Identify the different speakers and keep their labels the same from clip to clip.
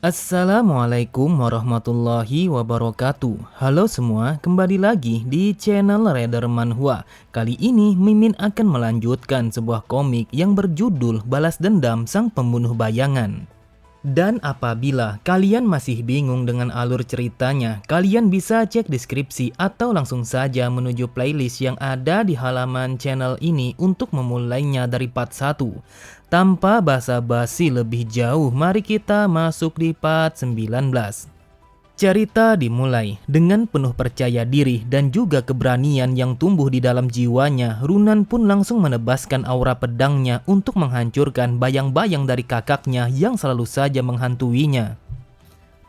Speaker 1: Assalamualaikum warahmatullahi wabarakatuh. Halo semua, kembali lagi di channel Raider Manhwa. Kali ini Mimin akan melanjutkan sebuah komik yang berjudul Balas Dendam Sang Pembunuh Bayangan. Dan apabila kalian masih bingung dengan alur ceritanya, kalian bisa cek deskripsi atau langsung saja menuju playlist yang ada di halaman channel ini untuk memulainya dari part 1. Tanpa basa-basi lebih jauh, mari kita masuk di part 19. Cerita dimulai dengan penuh percaya diri dan juga keberanian yang tumbuh di dalam jiwanya. Runan pun langsung menebaskan aura pedangnya untuk menghancurkan bayang-bayang dari kakaknya yang selalu saja menghantuinya.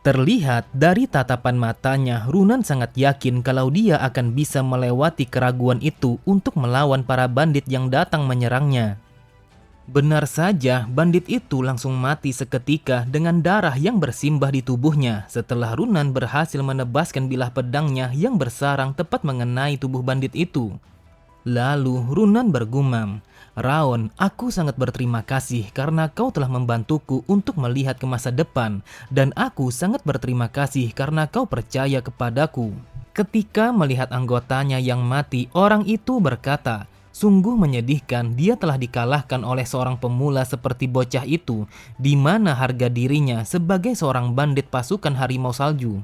Speaker 1: Terlihat dari tatapan matanya, Runan sangat yakin kalau dia akan bisa melewati keraguan itu untuk melawan para bandit yang datang menyerangnya. Benar saja, bandit itu langsung mati seketika dengan darah yang bersimbah di tubuhnya setelah Runan berhasil menebaskan bilah pedangnya yang bersarang tepat mengenai tubuh bandit itu. Lalu Runan bergumam, "Raon, aku sangat berterima kasih karena kau telah membantuku untuk melihat ke masa depan, dan aku sangat berterima kasih karena kau percaya kepadaku." Ketika melihat anggotanya yang mati, orang itu berkata, "Sungguh menyedihkan, dia telah dikalahkan oleh seorang pemula seperti bocah itu, di mana harga dirinya sebagai seorang bandit pasukan harimau salju."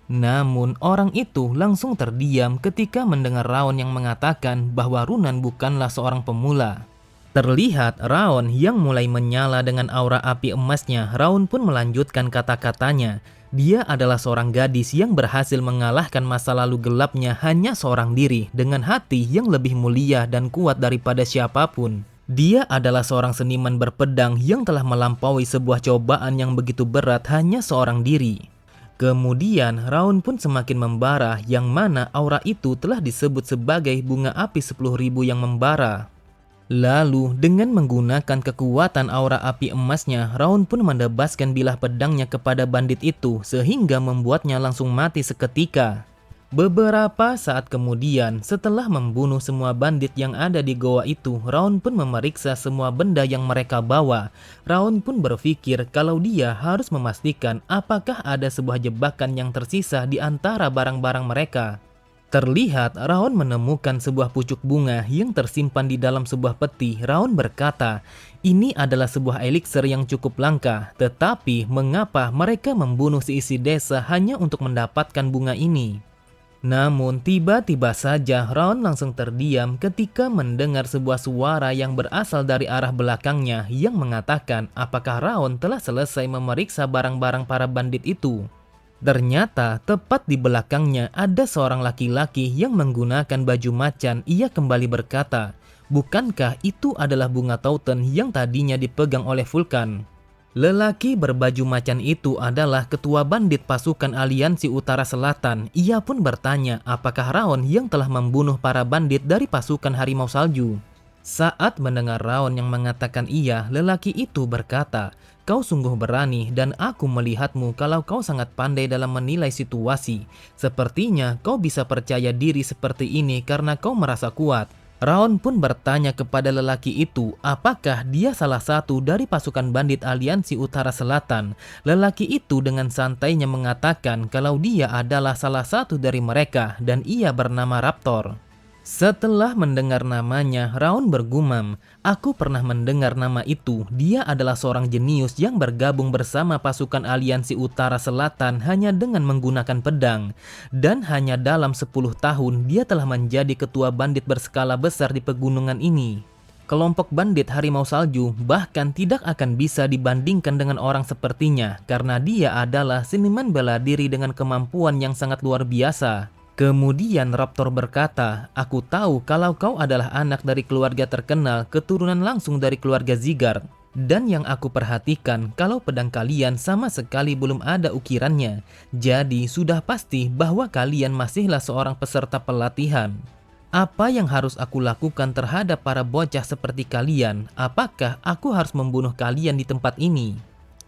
Speaker 1: Namun orang itu langsung terdiam ketika mendengar Raon yang mengatakan bahwa Runan bukanlah seorang pemula. Terlihat Raon yang mulai menyala dengan aura api emasnya. Raon pun melanjutkan kata-katanya. Dia adalah seorang gadis yang berhasil mengalahkan masa lalu gelapnya hanya seorang diri dengan hati yang lebih mulia dan kuat daripada siapapun. Dia adalah seorang seniman berpedang yang telah melampaui sebuah cobaan yang begitu berat hanya seorang diri. Kemudian Raon pun semakin membara, yang mana aura itu telah disebut sebagai bunga api 10.000 yang membara. Lalu dengan menggunakan kekuatan aura api emasnya, Raon pun menebaskan bilah pedangnya kepada bandit itu sehingga membuatnya langsung mati seketika. Beberapa saat kemudian, setelah membunuh semua bandit yang ada di goa itu, Raon pun memeriksa semua benda yang mereka bawa. Raon pun berpikir kalau dia harus memastikan apakah ada sebuah jebakan yang tersisa di antara barang-barang mereka. Terlihat Raon menemukan sebuah pucuk bunga yang tersimpan di dalam sebuah peti. Raon berkata, "Ini adalah sebuah eliksir yang cukup langka, tetapi mengapa mereka membunuh seisi desa hanya untuk mendapatkan bunga ini?" Namun tiba-tiba saja Raon langsung terdiam ketika mendengar sebuah suara yang berasal dari arah belakangnya yang mengatakan apakah Raon telah selesai memeriksa barang-barang para bandit itu. Ternyata tepat di belakangnya ada seorang laki-laki yang menggunakan baju macan. Ia kembali berkata, "Bukankah itu adalah bunga Tauten yang tadinya dipegang oleh Vulkan?" Lelaki berbaju macan itu adalah ketua bandit pasukan Aliansi Utara Selatan. Ia pun bertanya apakah Raon yang telah membunuh para bandit dari pasukan harimau salju. Saat mendengar Raon yang mengatakan iya, lelaki itu berkata, "Kau sungguh berani dan aku melihatmu kalau kau sangat pandai dalam menilai situasi. Sepertinya kau bisa percaya diri seperti ini karena kau merasa kuat." Raon pun bertanya kepada lelaki itu apakah dia salah satu dari pasukan bandit Aliansi Utara Selatan. Lelaki itu dengan santainya mengatakan kalau dia adalah salah satu dari mereka dan ia bernama Raptor. Setelah mendengar namanya, Raon bergumam, "Aku pernah mendengar nama itu. Dia adalah seorang jenius yang bergabung bersama pasukan Aliansi Utara Selatan hanya dengan menggunakan pedang. Dan hanya dalam 10 tahun, dia telah menjadi ketua bandit berskala besar di pegunungan ini. Kelompok bandit harimau salju bahkan tidak akan bisa dibandingkan dengan orang sepertinya karena dia adalah seniman bela diri dengan kemampuan yang sangat luar biasa." Kemudian Raptor berkata, "Aku tahu kalau kau adalah anak dari keluarga terkenal, keturunan langsung dari keluarga Zigard. Dan yang aku perhatikan kalau pedang kalian sama sekali belum ada ukirannya. Jadi sudah pasti bahwa kalian masihlah seorang peserta pelatihan. Apa yang harus aku lakukan terhadap para bocah seperti kalian? Apakah aku harus membunuh kalian di tempat ini?"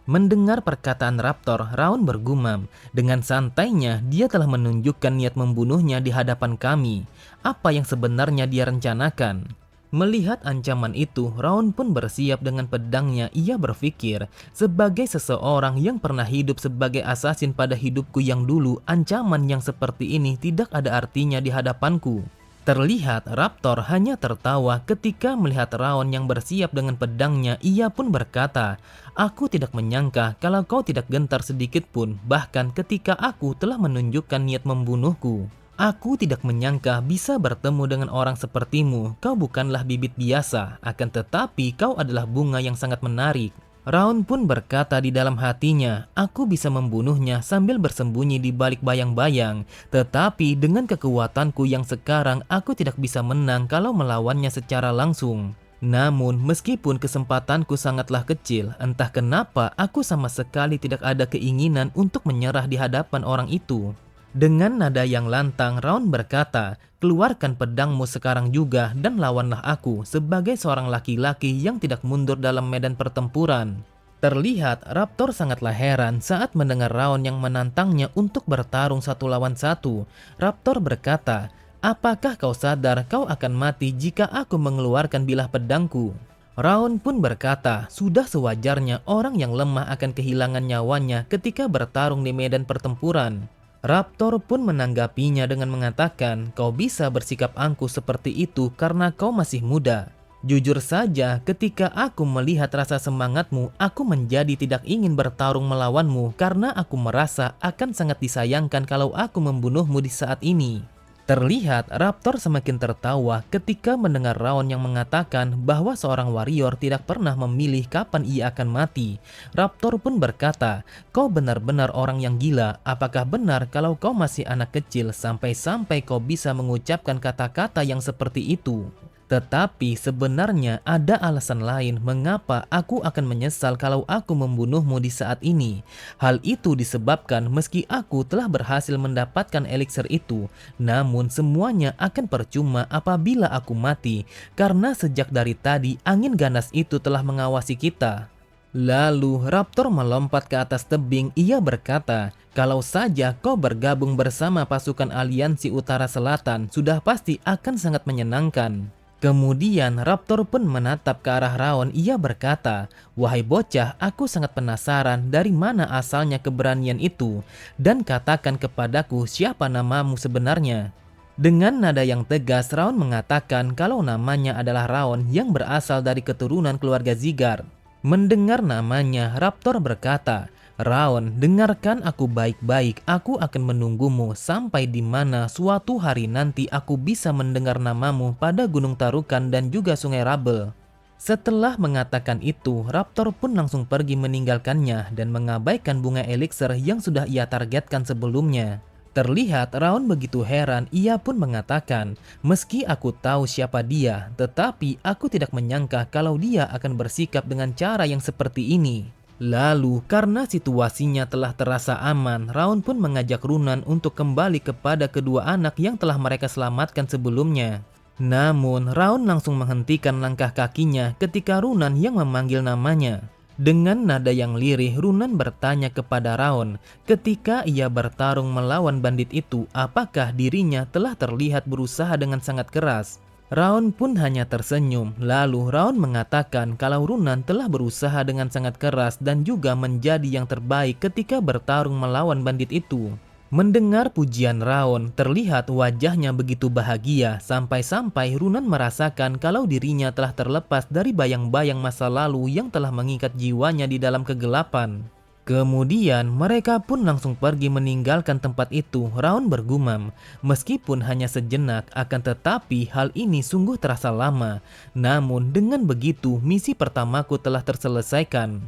Speaker 1: Mendengar perkataan Raptor, Raon bergumam. Dengan santainya, dia telah menunjukkan niat membunuhnya di hadapan kami. Apa yang sebenarnya dia rencanakan? Melihat ancaman itu, Raon pun bersiap dengan pedangnya. Ia berpikir, sebagai seseorang yang pernah hidup sebagai asasin pada hidupku yang dulu, ancaman yang seperti ini tidak ada artinya di hadapanku. Terlihat Raptor hanya tertawa ketika melihat Raon yang bersiap dengan pedangnya. Ia pun berkata, "Aku tidak menyangka kalau kau tidak gentar sedikit pun, bahkan ketika aku telah menunjukkan niat membunuhku. Aku tidak menyangka bisa bertemu dengan orang sepertimu. Kau bukanlah bibit biasa, akan tetapi kau adalah bunga yang sangat menarik." Raon pun berkata di dalam hatinya, "Aku bisa membunuhnya sambil bersembunyi di balik bayang-bayang. Tetapi dengan kekuatanku yang sekarang, aku tidak bisa menang kalau melawannya secara langsung." Namun, meskipun kesempatanku sangatlah kecil, entah kenapa aku sama sekali tidak ada keinginan untuk menyerah di hadapan orang itu. Dengan nada yang lantang, Raon berkata, "Keluarkan pedangmu sekarang juga dan lawanlah aku sebagai seorang laki-laki yang tidak mundur dalam medan pertempuran." Terlihat Raptor sangatlah heran saat mendengar Raon yang menantangnya untuk bertarung satu lawan satu. Raptor berkata, "Apakah kau sadar kau akan mati jika aku mengeluarkan bilah pedangku?" Raon pun berkata, "Sudah sewajarnya orang yang lemah akan kehilangan nyawanya ketika bertarung di medan pertempuran." Raptor pun menanggapinya dengan mengatakan, "Kau bisa bersikap angkuh seperti itu karena kau masih muda. Jujur saja, ketika aku melihat rasa semangatmu, aku menjadi tidak ingin bertarung melawanmu karena aku merasa akan sangat disayangkan kalau aku membunuhmu di saat ini." Terlihat Raptor semakin tertawa ketika mendengar Raon yang mengatakan bahwa seorang warrior tidak pernah memilih kapan ia akan mati. Raptor pun berkata, "Kau benar-benar orang yang gila. Apakah benar kalau kau masih anak kecil sampai-sampai kau bisa mengucapkan kata-kata yang seperti itu? Tetapi sebenarnya ada alasan lain mengapa aku akan menyesal kalau aku membunuhmu di saat ini. Hal itu disebabkan meski aku telah berhasil mendapatkan elixir itu, namun semuanya akan percuma apabila aku mati, karena sejak dari tadi angin ganas itu telah mengawasi kita." Lalu Raptor melompat ke atas tebing. Ia berkata, "Kalau saja kau bergabung bersama pasukan aliansi Utara Selatan, sudah pasti akan sangat menyenangkan." Kemudian Raptor pun menatap ke arah Raon. Ia berkata, "Wahai bocah, aku sangat penasaran dari mana asalnya keberanian itu. Dan katakan kepadaku siapa namamu sebenarnya." Dengan nada yang tegas, Raon mengatakan kalau namanya adalah Raon yang berasal dari keturunan keluarga Zigar. Mendengar namanya, Raptor berkata, "Raon, dengarkan aku baik-baik. Aku akan menunggumu sampai di mana suatu hari nanti aku bisa mendengar namamu pada Gunung Tarukan dan juga Sungai Rabel." Setelah mengatakan itu, Raptor pun langsung pergi meninggalkannya dan mengabaikan bunga elixir yang sudah ia targetkan sebelumnya. Terlihat Raon begitu heran. Ia pun mengatakan, "Meski aku tahu siapa dia, tetapi aku tidak menyangka kalau dia akan bersikap dengan cara yang seperti ini." Lalu karena situasinya telah terasa aman, Raon pun mengajak Runan untuk kembali kepada kedua anak yang telah mereka selamatkan sebelumnya. Namun Raon langsung menghentikan langkah kakinya ketika Runan yang memanggil namanya. Dengan nada yang lirih, Runan bertanya kepada Raon, ketika ia bertarung melawan bandit itu, apakah dirinya telah terlihat berusaha dengan sangat keras. Raon pun hanya tersenyum. Lalu Raon mengatakan kalau Runan telah berusaha dengan sangat keras dan juga menjadi yang terbaik ketika bertarung melawan bandit itu. Mendengar pujian Raon, terlihat wajahnya begitu bahagia sampai-sampai Runan merasakan kalau dirinya telah terlepas dari bayang-bayang masa lalu yang telah mengikat jiwanya di dalam kegelapan. Kemudian mereka pun langsung pergi meninggalkan tempat itu. Raon bergumam, "Meskipun hanya sejenak, akan tetapi hal ini sungguh terasa lama. Namun dengan begitu misi pertamaku telah terselesaikan."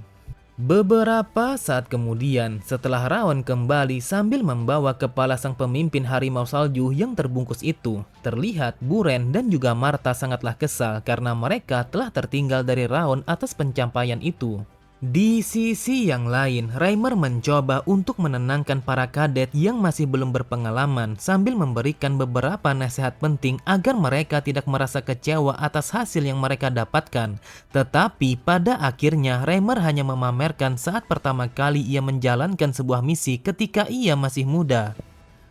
Speaker 1: Beberapa saat kemudian, setelah Raon kembali sambil membawa kepala sang pemimpin harimau salju yang terbungkus itu, terlihat Buren dan juga Marta sangatlah kesal karena mereka telah tertinggal dari Raon atas pencapaian itu. Di sisi yang lain, Reimer mencoba untuk menenangkan para kadet yang masih belum berpengalaman sambil memberikan beberapa nasihat penting agar mereka tidak merasa kecewa atas hasil yang mereka dapatkan. Tetapi pada akhirnya Reimer hanya memamerkan saat pertama kali ia menjalankan sebuah misi ketika ia masih muda.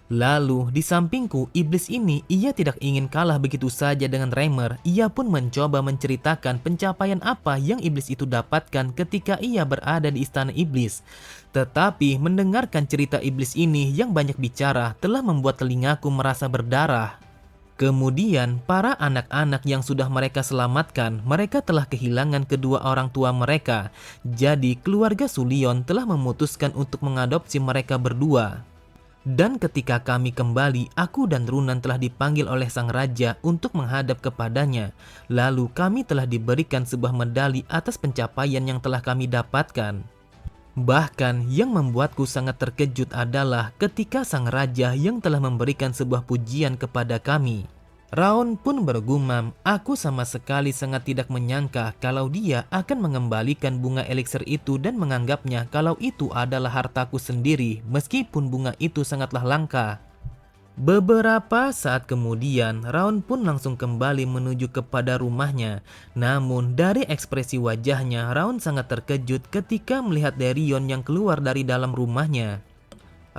Speaker 1: Lalu di sampingku, iblis ini ia tidak ingin kalah begitu saja dengan Reimer. Ia pun mencoba menceritakan pencapaian apa yang iblis itu dapatkan ketika ia berada di istana iblis. Tetapi mendengarkan cerita iblis ini yang banyak bicara telah membuat telingaku merasa berdarah. Kemudian para anak-anak yang sudah mereka selamatkan, mereka telah kehilangan kedua orang tua mereka. Jadi keluarga Sulion telah memutuskan untuk mengadopsi mereka berdua. Dan ketika kami kembali, aku dan Runan telah dipanggil oleh sang raja untuk menghadap kepadanya. Lalu kami telah diberikan sebuah medali atas pencapaian yang telah kami dapatkan. Bahkan yang membuatku sangat terkejut adalah ketika sang raja yang telah memberikan sebuah pujian kepada kami. Raon pun bergumam, aku sama sekali sangat tidak menyangka kalau dia akan mengembalikan bunga eliksir itu dan menganggapnya kalau itu adalah hartaku sendiri, meskipun bunga itu sangatlah langka. Beberapa saat kemudian, Raon pun langsung kembali menuju kepada rumahnya. Namun dari ekspresi wajahnya, Raon sangat terkejut ketika melihat Derion yang keluar dari dalam rumahnya.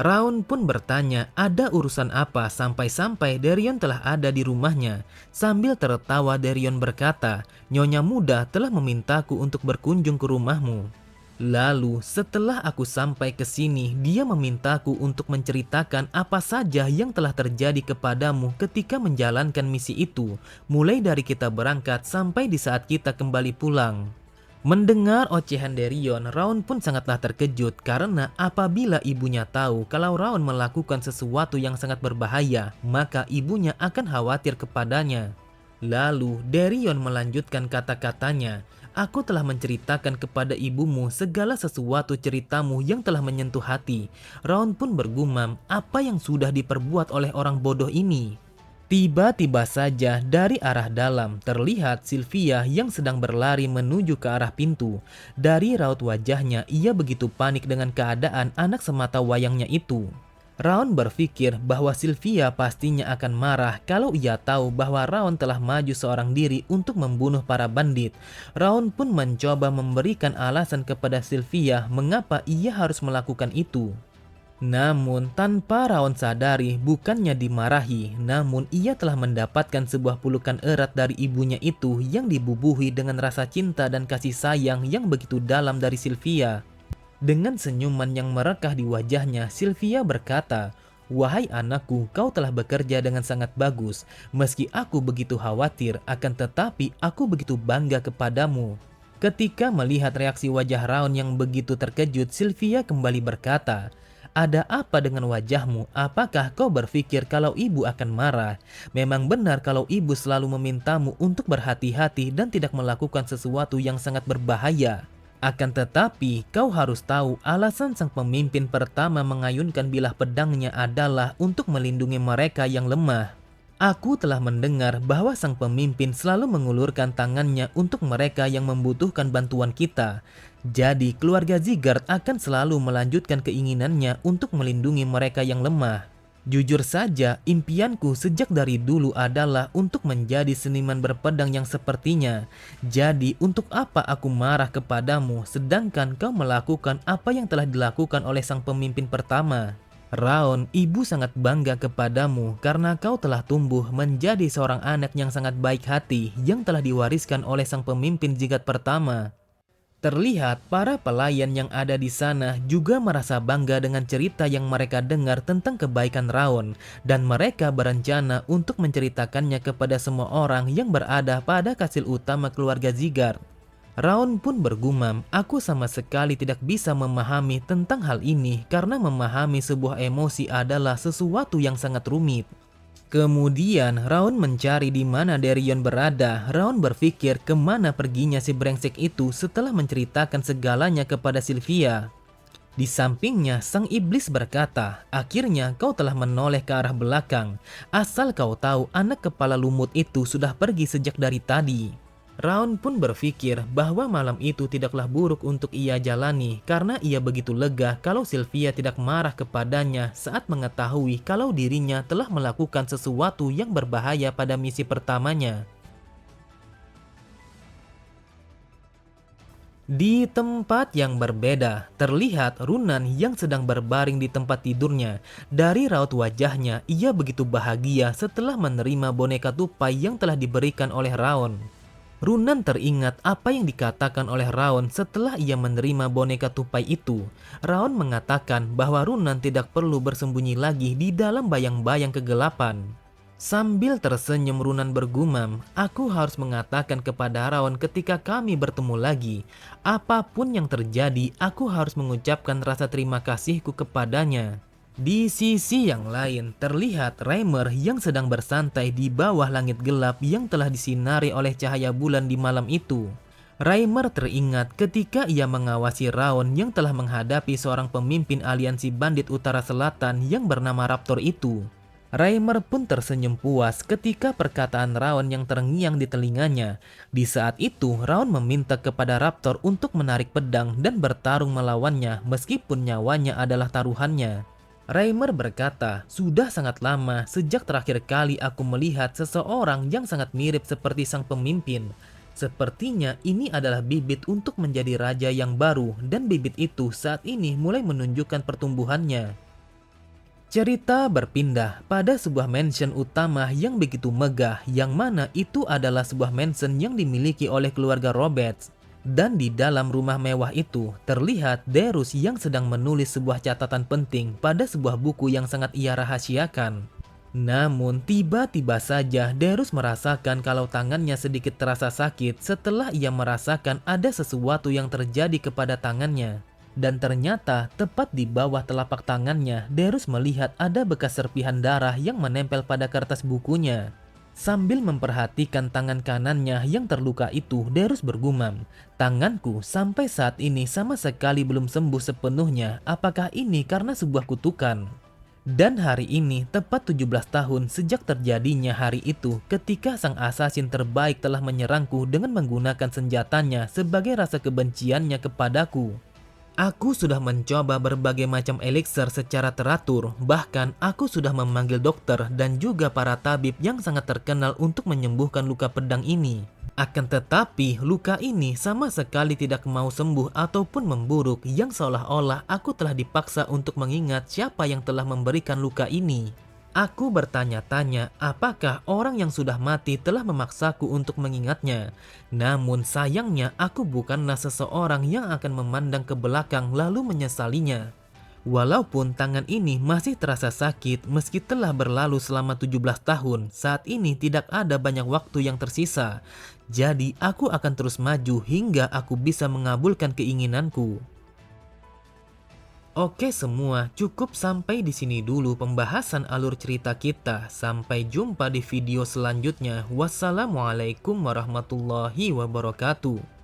Speaker 1: Raon pun bertanya ada urusan apa sampai-sampai Derion telah ada di rumahnya. Sambil tertawa Derion berkata, Nyonya muda telah memintaku untuk berkunjung ke rumahmu. Lalu setelah aku sampai ke sini, dia memintaku untuk menceritakan apa saja yang telah terjadi kepadamu ketika menjalankan misi itu. Mulai dari kita berangkat sampai di saat kita kembali pulang. Mendengar ocehan Derion, Raon pun sangatlah terkejut karena apabila ibunya tahu kalau Raon melakukan sesuatu yang sangat berbahaya, maka ibunya akan khawatir kepadanya. Lalu Derion melanjutkan kata-katanya, aku telah menceritakan kepada ibumu segala sesuatu ceritamu yang telah menyentuh hati. Raon pun bergumam, apa yang sudah diperbuat oleh orang bodoh ini? Tiba-tiba saja dari arah dalam terlihat Sylvia yang sedang berlari menuju ke arah pintu. Dari raut wajahnya ia begitu panik dengan keadaan anak semata wayangnya itu. Raon berpikir bahwa Sylvia pastinya akan marah kalau ia tahu bahwa Raon telah maju seorang diri untuk membunuh para bandit. Raon pun mencoba memberikan alasan kepada Sylvia mengapa ia harus melakukan itu. Namun tanpa Raon sadari, bukannya dimarahi, namun ia telah mendapatkan sebuah pelukan erat dari ibunya itu yang dibubuhi dengan rasa cinta dan kasih sayang yang begitu dalam dari Sylvia. Dengan senyuman yang merekah di wajahnya, Sylvia berkata, wahai anakku, kau telah bekerja dengan sangat bagus. Meski aku begitu khawatir, akan tetapi aku begitu bangga kepadamu. Ketika melihat reaksi wajah Raon yang begitu terkejut, Sylvia kembali berkata, ada apa dengan wajahmu? Apakah kau berpikir kalau ibu akan marah? Memang benar kalau ibu selalu memintamu untuk berhati-hati dan tidak melakukan sesuatu yang sangat berbahaya. Akan tetapi, kau harus tahu alasan sang pemimpin pertama mengayunkan bilah pedangnya adalah untuk melindungi mereka yang lemah. Aku telah mendengar bahwa sang pemimpin selalu mengulurkan tangannya untuk mereka yang membutuhkan bantuan kita. Jadi keluarga Sigurd akan selalu melanjutkan keinginannya untuk melindungi mereka yang lemah. Jujur saja, impianku sejak dari dulu adalah untuk menjadi seniman berpedang yang sepertinya. Jadi untuk apa aku marah kepadamu sedangkan kau melakukan apa yang telah dilakukan oleh sang pemimpin pertama? Raon, ibu sangat bangga kepadamu karena kau telah tumbuh menjadi seorang anak yang sangat baik hati yang telah diwariskan oleh sang pemimpin Sigurd pertama. Terlihat para pelayan yang ada di sana juga merasa bangga dengan cerita yang mereka dengar tentang kebaikan Raon dan mereka berencana untuk menceritakannya kepada semua orang yang berada pada kastil utama keluarga Sigurd. Raon pun bergumam, aku sama sekali tidak bisa memahami tentang hal ini karena memahami sebuah emosi adalah sesuatu yang sangat rumit. Kemudian Raon mencari di mana Derion berada. Raon berpikir kemana perginya si brengsek itu setelah menceritakan segalanya kepada Sylvia. Di sampingnya sang iblis berkata, akhirnya kau telah menoleh ke arah belakang. Asal kau tahu anak kepala lumut itu sudah pergi sejak dari tadi. Raon pun berpikir bahwa malam itu tidaklah buruk untuk ia jalani karena ia begitu lega kalau Sylvia tidak marah kepadanya saat mengetahui kalau dirinya telah melakukan sesuatu yang berbahaya pada misi pertamanya. Di tempat yang berbeda, terlihat Runan yang sedang berbaring di tempat tidurnya. Dari raut wajahnya, ia begitu bahagia setelah menerima boneka tupai yang telah diberikan oleh Raon. Runan teringat apa yang dikatakan oleh Raon setelah ia menerima boneka tupai itu. Raon mengatakan bahwa Runan tidak perlu bersembunyi lagi di dalam bayang-bayang kegelapan. Sambil tersenyum Runan bergumam, aku harus mengatakan kepada Raon ketika kami bertemu lagi. Apapun yang terjadi, aku harus mengucapkan rasa terima kasihku kepadanya. Di sisi yang lain, terlihat Reimer yang sedang bersantai di bawah langit gelap yang telah disinari oleh cahaya bulan di malam itu. Reimer teringat ketika ia mengawasi Raon yang telah menghadapi seorang pemimpin aliansi bandit utara selatan yang bernama Raptor itu. Reimer pun tersenyum puas ketika perkataan Raon yang terngiang di telinganya. Di saat itu, Raon meminta kepada Raptor untuk menarik pedang dan bertarung melawannya meskipun nyawanya adalah taruhannya. Reimer berkata, sudah sangat lama sejak terakhir kali aku melihat seseorang yang sangat mirip seperti sang pemimpin. Sepertinya ini adalah bibit untuk menjadi raja yang baru dan bibit itu saat ini mulai menunjukkan pertumbuhannya. Cerita berpindah pada sebuah mansion utama yang begitu megah, yang mana itu adalah sebuah mansion yang dimiliki oleh keluarga Roberts. Dan di dalam rumah mewah itu, terlihat Derus yang sedang menulis sebuah catatan penting pada sebuah buku yang sangat ia rahasiakan. Namun tiba-tiba saja Derus merasakan kalau tangannya sedikit terasa sakit setelah ia merasakan ada sesuatu yang terjadi kepada tangannya. Dan ternyata tepat di bawah telapak tangannya, Derus melihat ada bekas serpihan darah yang menempel pada kertas bukunya. Sambil memperhatikan tangan kanannya yang terluka itu, Derus bergumam, tanganku sampai saat ini sama sekali belum sembuh sepenuhnya, apakah ini karena sebuah kutukan? Dan hari ini tepat 17 tahun sejak terjadinya hari itu ketika sang asasin terbaik telah menyerangku dengan menggunakan senjatanya sebagai rasa kebenciannya kepadaku. Aku sudah mencoba berbagai macam elixir secara teratur, bahkan aku sudah memanggil dokter dan juga para tabib yang sangat terkenal untuk menyembuhkan luka pedang ini. Akan tetapi, luka ini sama sekali tidak mau sembuh ataupun memburuk, yang seolah-olah aku telah dipaksa untuk mengingat siapa yang telah memberikan luka ini. Aku bertanya-tanya apakah orang yang sudah mati telah memaksaku untuk mengingatnya. Namun sayangnya aku bukanlah seseorang yang akan memandang ke belakang lalu menyesalinya. Walaupun tangan ini masih terasa sakit meski telah berlalu selama 17 tahun, saat ini tidak ada banyak waktu yang tersisa. Jadi aku akan terus maju hingga aku bisa mengabulkan keinginanku. Oke semua, cukup sampai di sini dulu pembahasan alur cerita kita. Sampai jumpa di video selanjutnya. Wassalamualaikum warahmatullahi wabarakatuh.